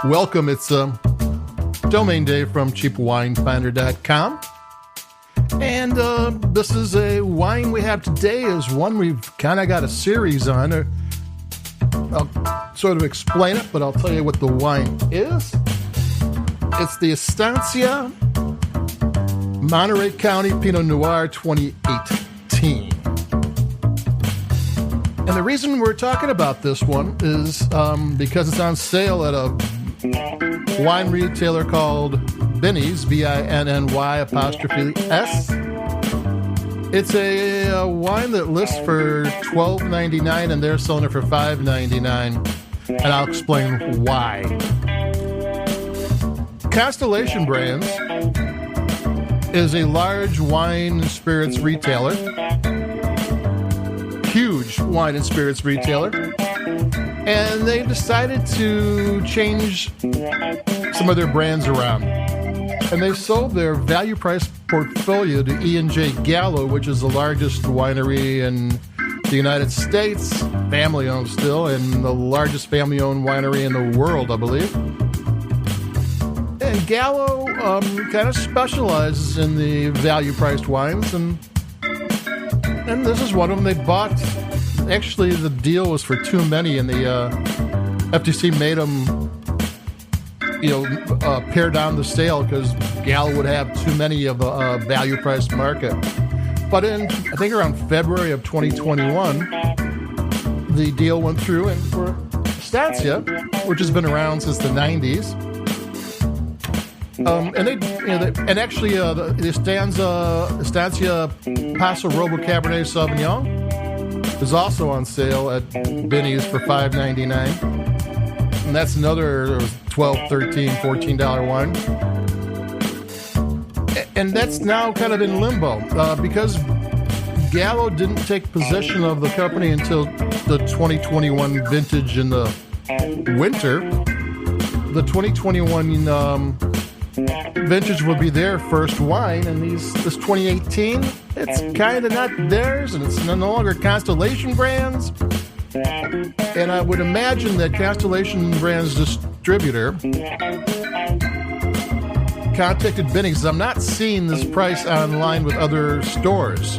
Welcome. It's Domain Day from cheapwinefinder.com. And this is a wine we have today is one we've kind of got a series on. I'll sort of explain it, but I'll tell you what the wine is. It's the Estancia Monterey County Pinot Noir 2018. And the reason we're talking about this one is because it's on sale at a wine retailer called Binny's, BINNY''S. It's a wine that lists for $12.99 and they're selling it for $5.99. And I'll explain why. Constellation Brands is a large wine and spirits retailer. Huge wine and spirits retailer. And they decided to change some of their brands around. And they sold their value price portfolio to E&J Gallo, which is the largest winery in the United States, family-owned still, and the largest family-owned winery in the world, I believe. And Gallo kind of specializes in the value-priced wines, and this is one of them. They bought. Actually, the deal was for too many, and the FTC made them, pare down the sale because Gallo would have too many of a value-priced market. But I think around February of 2021, the deal went through, and for Estancia, which has been around since the 90s, the Estancia Paso Roble Cabernet Sauvignon is also on sale at Binny's for $5.99. And that's another $12, $13, $14 wine. And that's now kind of in limbo because Gallo didn't take possession of the company until the 2021 vintage in the winter. The 2021 vintage will be their first wine, and this 2018, it's kind of not theirs, and it's no longer Constellation Brands. And I would imagine that Constellation Brands distributor contacted Binny because I'm not seeing this price online with other stores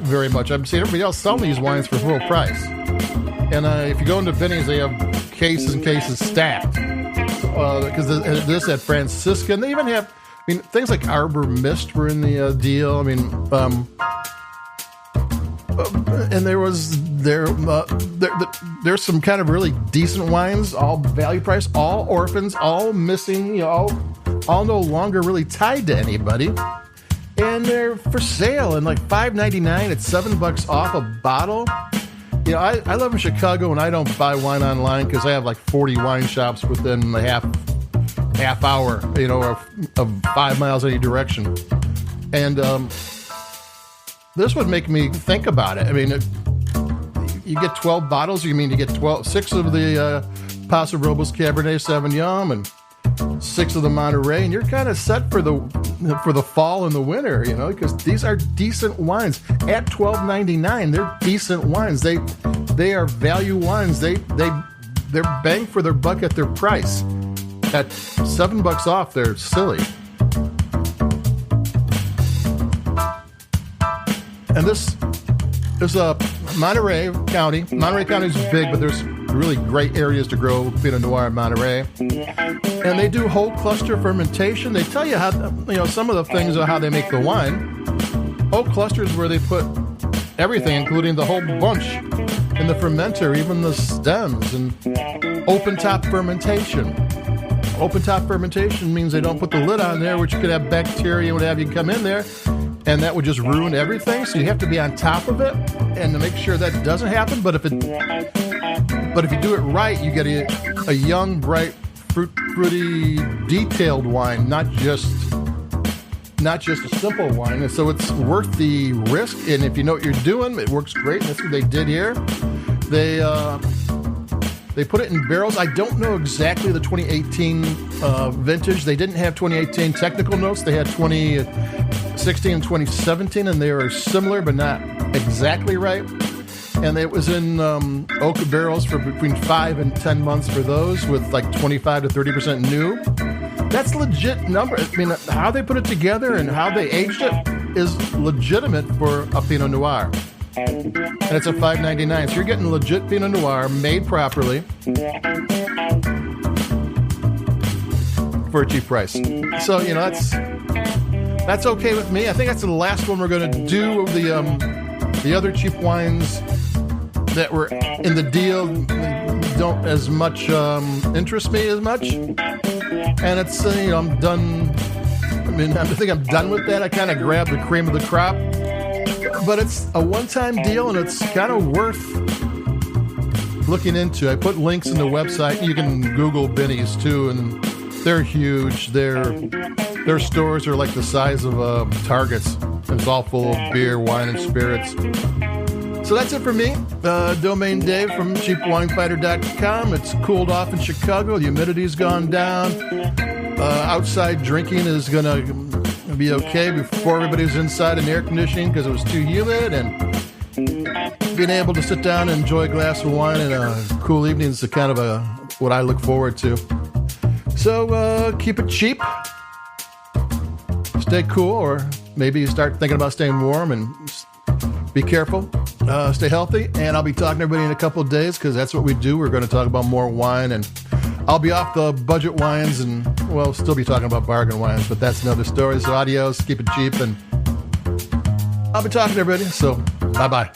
very much. I'm seeing everybody else selling these wines for full price. And if you go into Binny's, they have cases and cases stacked. Because this at Francisca, and they even have, things like Arbor Mist were in the deal. And there's some kind of really decent wines, all value price, all orphans, all missing, all no longer really tied to anybody, and they're for sale and like $5.99. It's $7 off a bottle. I live in Chicago and I don't buy wine online because I have like 40 wine shops within a half hour, of 5 miles any direction. And this would make me think about it. You get 12 bottles. You get 6 of the Paso Robles Cabernet Sauvignon and 6 of the Monterey, and you're kind of set for the fall and the winter, because these are decent wines at $12.99. They're decent wines. They are value wines. They're bang for their buck at their price. At $7 off, they're silly. And this is Monterey County. Monterey County is big, but there's really great areas to grow Pinot Noir in Monterey. And they do whole cluster fermentation. They tell you how, some of the things of how they make the wine. Whole clusters where they put everything, including the whole bunch in the fermenter, even the stems, and open top fermentation. Open top fermentation means they don't put the lid on there, which could have bacteria and what have you come in there, and that would just ruin everything. So you have to be on top of it and to make sure that doesn't happen. But if you do it right, you get a young, bright, fruity, detailed wine, not just a simple wine. And so it's worth the risk. And if you know what you're doing, it works great. And that's what they did here. They put it in barrels. I don't know exactly the 2018 vintage. They didn't have 2018 technical notes. They had 2016 and 2017, and they were similar, but not exactly right. And it was in oak barrels for between 5 and 10 months for those, with like 25 to 30% new. That's legit number. I mean, how they put it together and how they aged it is legitimate for a Pinot Noir. And it's a $5.99. So you're getting legit Pinot Noir made properly for a cheap price. So, you know, that's okay with me. I think that's the last one we're going to do of the other cheap wines that were in the deal. Don't as much interest me as much. And it's, you know, I'm done. I mean, I think I'm done with that. I kind of grabbed the cream of the crop. But it's a one-time deal, and it's kind of worth looking into. I put links in the website. You can Google Binny's, too, and they're huge. Their stores are like the size of Target's. It's all full of beer, wine, and spirits. So that's it for me. Domain Dave from cheapwinefighter.com. It's cooled off in Chicago. The humidity's gone down. Outside drinking is going to be okay. Before everybody was inside in air conditioning because it was too humid, and being able to sit down and enjoy a glass of wine in a cool evening is kind of what I look forward to. So keep it cheap. Stay cool, or maybe you start thinking about staying warm, and be careful. Stay healthy, and I'll be talking to everybody in a couple of days because that's what we do. We're going to talk about more wine, and I'll be off the budget wines, and we'll still be talking about bargain wines, but that's another story. So adios, keep it cheap, and I'll be talking to everybody. So bye-bye.